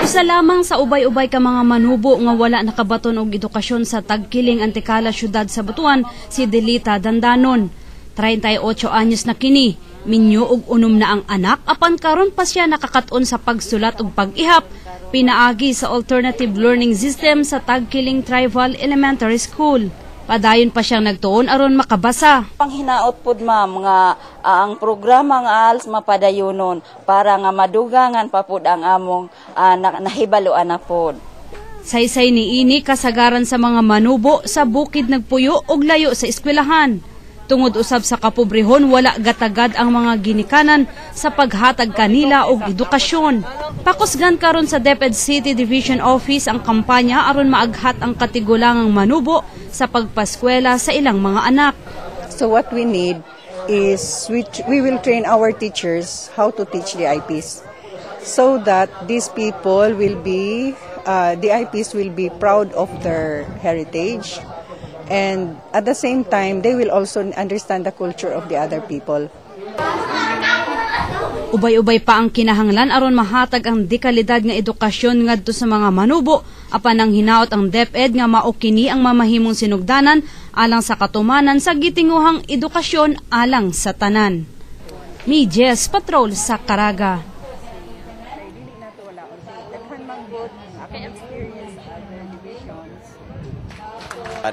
Usa lamang sa ubay-ubay ka mga manubo nga wala nakabaton og edukasyon sa Tagkiling Antikala syudad sa Butuan si Delita Dandanon. 38 anyos na kini, minyo og unom na ang anak apan karon pa siya nakakaton sa pagsulat ug pag-ihap pinaagi sa alternative learning system sa Tagkiling Tribal Elementary School. Padayon pa siyang nagtuon aron makabasa. Panghinaot pud ma'am nga ang programa nga ALS mapadayunon para nga madugangan pa pud ang among nahibaluan na pud. Saysay ni ini kasagaran sa mga manubo sa bukid nagpuyo og layo sa eskwelahan. Tungod usab sa kapobrehon, wala gatagad ang mga ginikanan sa paghatag kanila og edukasyon. Pakusgan karon sa DepEd City Division Office ang kampanya aron maaghat ang katigulangang manubo sa pagpaskwela sa ilang mga anak. So what we need is we will train our teachers how to teach the IPs so that these people will be, the IPs will be proud of their heritage. And at the same time, they will also understand the culture of the other people. Ubay-ubay pa ang kinahanglan aron mahatag ang dekalidad nga edukasyon ngadto sa mga manubo apan nang hinaot ang DepEd nga mao kini ang mamahimong sinugdanan alang sa katumanan sa gitinguhang edukasyon alang sa tanan. Ni Jess Patrol sa Caraga.